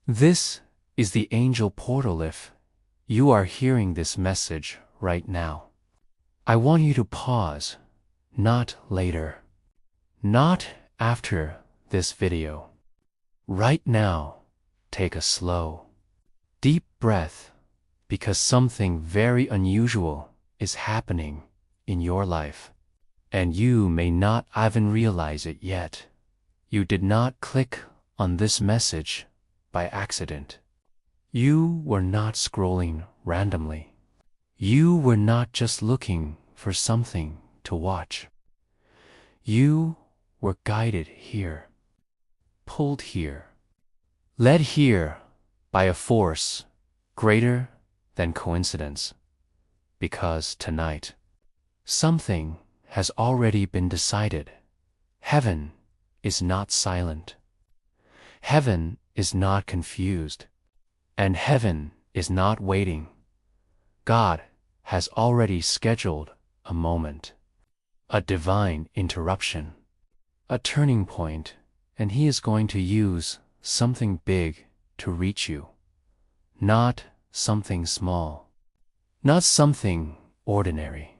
This is the angel portal. If you are hearing this message right now, I want you to pause, not later, not after this video. Right now, take a slow, deep breath, because something very unusual is happening in your life, and you may not even realize it yet. You did not click on this message by accident. You were not scrolling randomly. You were not just looking for something to watch. You were guided here, pulled here, led here by a force greater than coincidence. Because tonight, something has already been decided. Heaven is not silent. Heaven is not confused. And heaven is not waiting. God has already scheduled a moment, a divine interruption, a turning point, and He is going to use something big to reach you. Not something small, not something ordinary,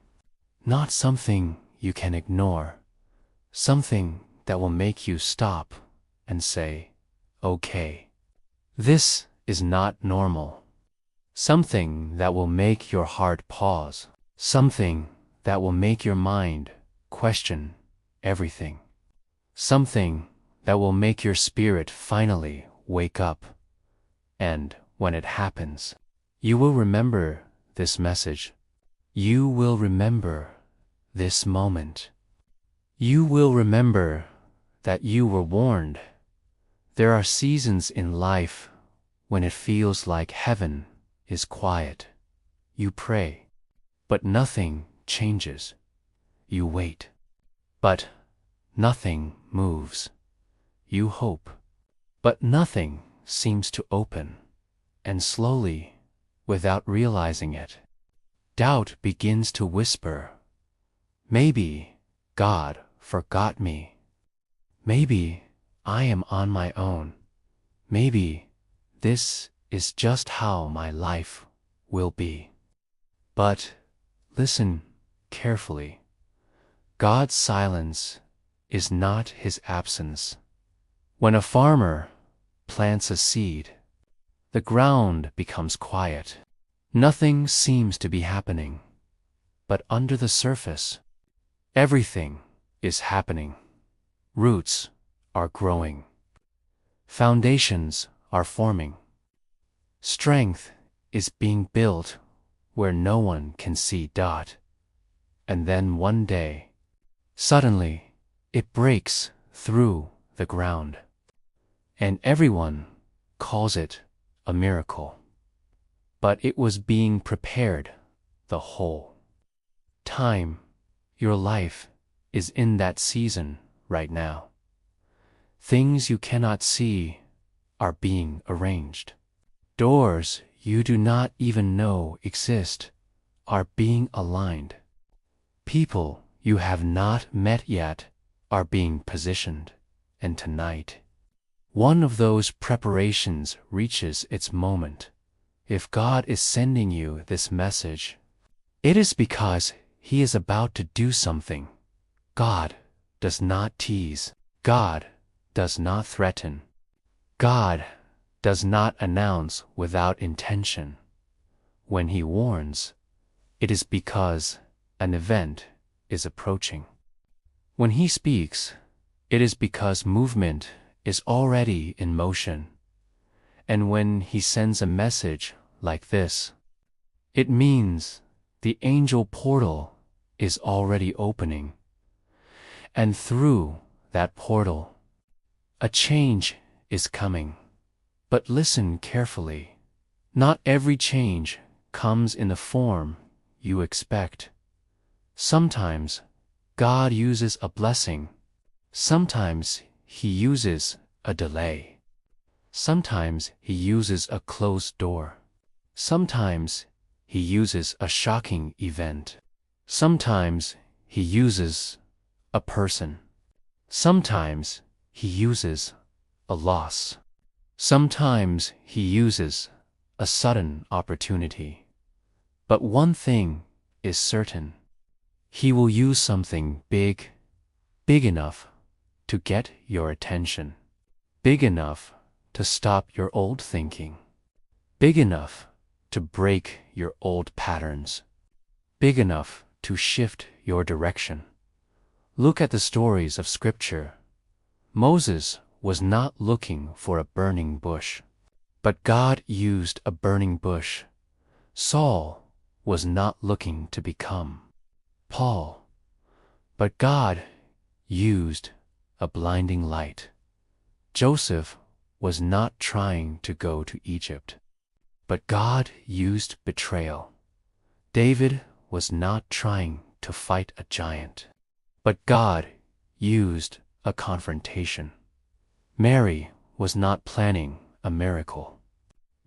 not something you can ignore, something that will make you stop and say, okay, this is not normal. Something that will make your heart pause, something that will make your mind question everything, something that will make your spirit finally wake up. And when it happens, you will remember this message. You will remember this moment. You will remember that you were warned. There are seasons in life when it feels like heaven is quiet. You pray, but nothing changes. You wait, but nothing moves. You hope, but nothing seems to open. And slowly, without realizing it, doubt begins to whisper, maybe God forgot me. Maybe I am on my own. Maybe this is just how my life will be. But listen carefully. God's silence is not His absence. When a farmer plants a seed, the ground becomes quiet. Nothing seems to be happening. But under the surface, everything is happening. Roots are growing. Foundations are forming. Strength is being built where no one can see. And then one day, suddenly, it breaks through the ground. And everyone calls it a miracle. But it was being prepared the whole time. Your life is in that season right now. Things you cannot see are being arranged. Doors you do not even know exist are being aligned. People you have not met yet are being positioned. And tonight, one of those preparations reaches its moment. If God is sending you this message, it is because He is about to do something. God does not tease. God does not threaten. God does not announce without intention. When He warns, it is because an event is approaching. When He speaks, it is because movement is already in motion. And when He sends a message like this, it means the angel portal is already opening. And through that portal, a change is coming. But listen carefully. Not every change comes in the form you expect. Sometimes God uses a blessing. Sometimes He uses a delay. Sometimes He uses a closed door. Sometimes He uses a shocking event. Sometimes He uses a person. Sometimes He uses a loss. Sometimes He uses a sudden opportunity. But one thing is certain. He will use something big, big enough to get your attention. Big enough to stop your old thinking. Big enough to break your old patterns. Big enough to shift your direction. Look at the stories of Scripture. Moses was not looking for a burning bush, but God used a burning bush. Saul was not looking to become Paul, but God used a blinding light. Joseph was not trying to go to Egypt, but God used betrayal. David was not trying to fight a giant, but God used a confrontation. Mary was not planning a miracle,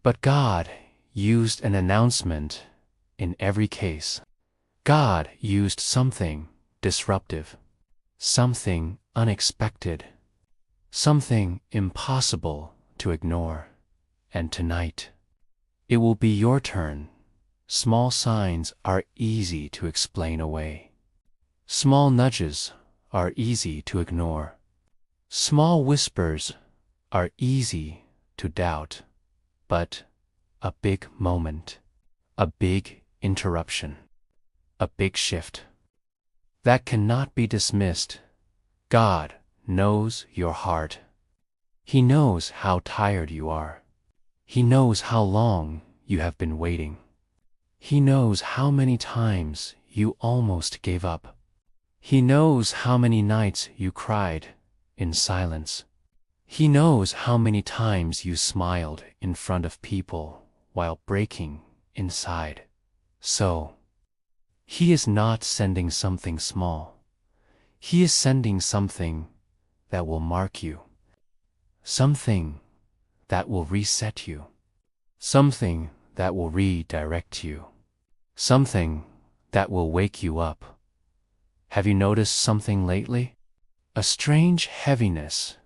but God used an announcement in every case. God used something disruptive, something unexpected, something impossible to ignore. And tonight, it will be your turn. Small signs are easy to explain away. Small nudges are easy to ignore. Small whispers are easy to doubt. But a big moment, a big interruption, a big shift, that cannot be dismissed. God knows your heart. He knows how tired you are. He knows how long you have been waiting. He knows how many times you almost gave up. He knows how many nights you cried in silence. He knows how many times you smiled in front of people while breaking inside. So, He is not sending something small. He is sending something that will mark you. Something that will reset you. Something that will redirect you. Something that will wake you up. Have you noticed something lately? A strange heaviness,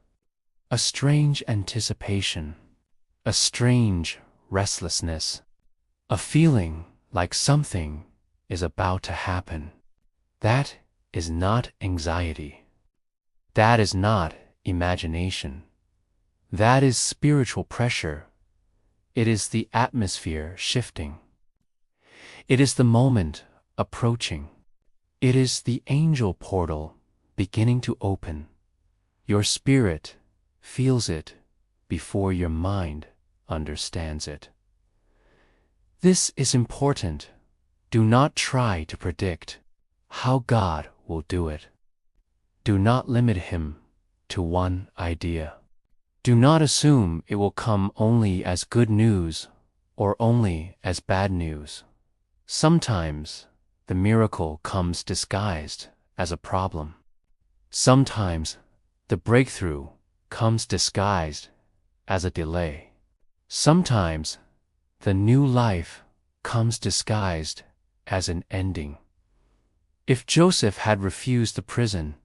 a strange anticipation, a strange restlessness, a feeling like something is about to happen. That is not anxiety. That is not imagination. That is spiritual pressure. It is the atmosphere shifting. It is the moment approaching. It is the angel portal beginning to open. Your spirit feels it before your mind understands it. This is important. Do not try to predict how God will do it. Do not limit Him to one idea. Do not assume it will come only as good news or only as bad news. Sometimes the miracle comes disguised as a problem. Sometimes the breakthrough comes disguised as a delay. Sometimes the new life comes disguised as an ending. If Joseph had refused the prison,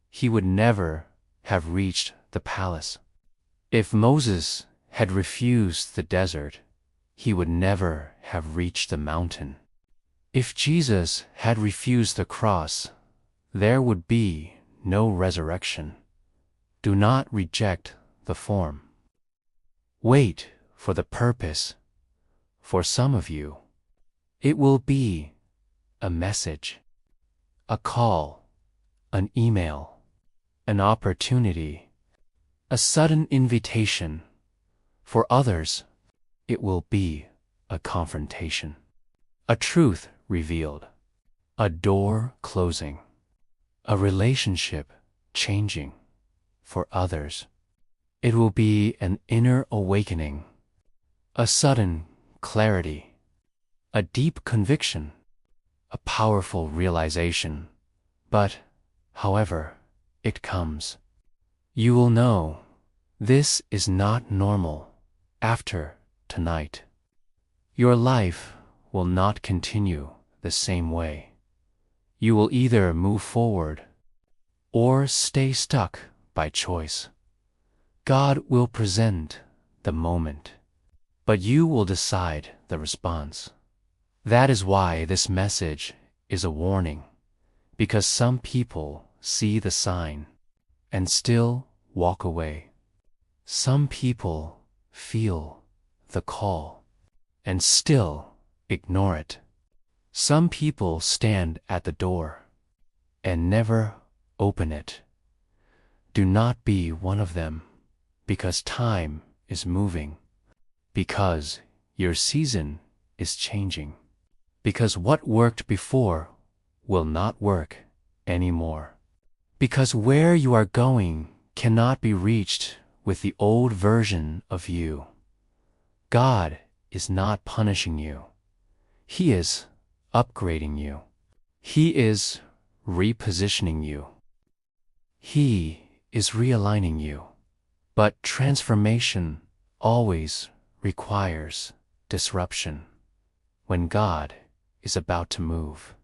he would never have reached the palace. If Moses had refused the desert, he would never have reached the mountain. If Jesus had refused the cross, there would be no resurrection. Do not reject the form. Wait for the purpose. For some of you, it will be a message, a call, an email, an opportunity, a sudden invitation. For others, it will be a confrontation, a truth revealed, a door closing, a relationship changing. For others, it will be an inner awakening, a sudden clarity, a deep conviction, a powerful realization. But, however it comes, you will know this is not normal after tonight. Your life will not continue the same way. You will either move forward or stay stuck by choice. God will present the moment, but you will decide the response. That is why this message is a warning, because some people see the sign and still walk away. Some people feel the call and still ignore it. Some people stand at the door and never open it. Do not be one of them, because time is moving, because your season is changing, because what worked before will not work anymore, because where you are going cannot be reached with the old version of you. God is not punishing you. He is upgrading you. He is repositioning you. He is realigning you. But transformation always requires disruption. When God is about to move,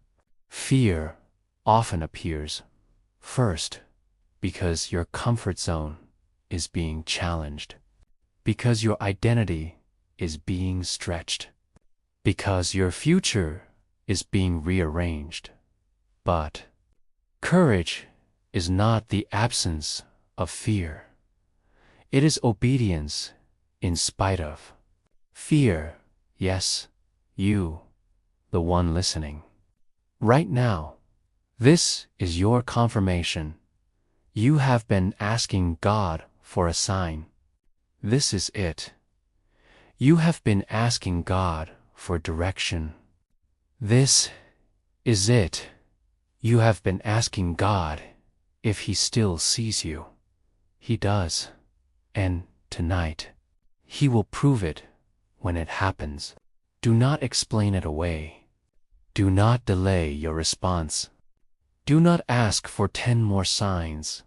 fear often appears first, because your comfort zone is being challenged, because your identity is being stretched, because your future is being rearranged. But courage is not the absence of fear. It is obedience in spite of fear. Yes, you, the one listening. Right now, this is your confirmation. You have been asking God for a sign. This is it. You have been asking God for direction. This is it. You have been asking God if He still sees you. He does. And tonight, He will prove it when it happens. Do not explain it away. Do not delay your response. Do not ask for 10 more signs.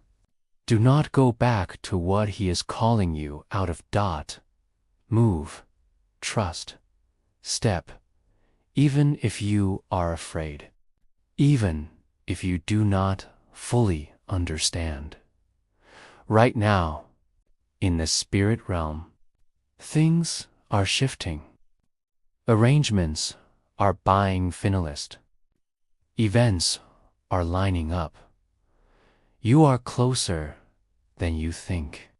Do not go back to what He is calling you out of. Move, trust, step, even if you are afraid, even if you do not fully understand. Right now, in the spirit realm, things are shifting. Arrangements are buying finalist. Events are lining up. You are closer than you think.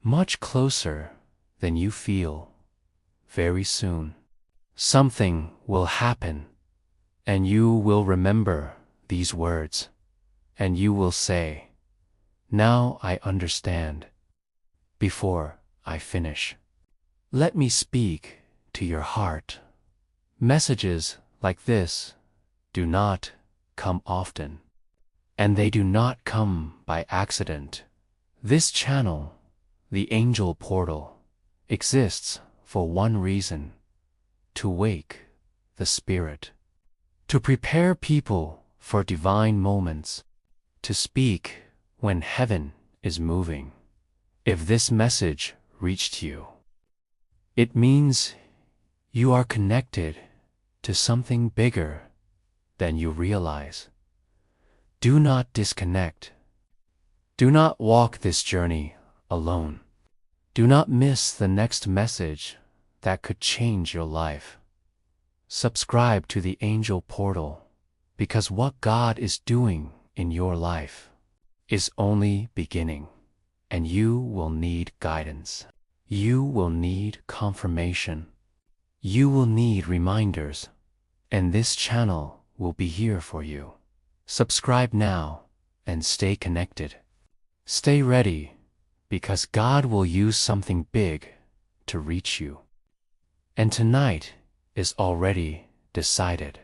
Much closer than you feel. Very soon, something will happen, and you will remember these words, and you will say, "Now I understand." Before I finish, let me speak to your heart. Messages like this do not come often, and they do not come by accident. This channel, the Angel Portal, exists for one reason: to wake the spirit, to prepare people for divine moments, to speak when heaven is moving. If this message reached you, it means you are connected to something bigger than you realize. Do not disconnect. Do not walk this journey alone. Do not miss the next message that could change your life. Subscribe to the Angel Portal, because what God is doing in your life is only beginning, and you will need guidance. You will need confirmation. You will need reminders, and this channel will be here for you. Subscribe now and stay connected. Stay ready, because God will use something big to reach you. And tonight is already decided.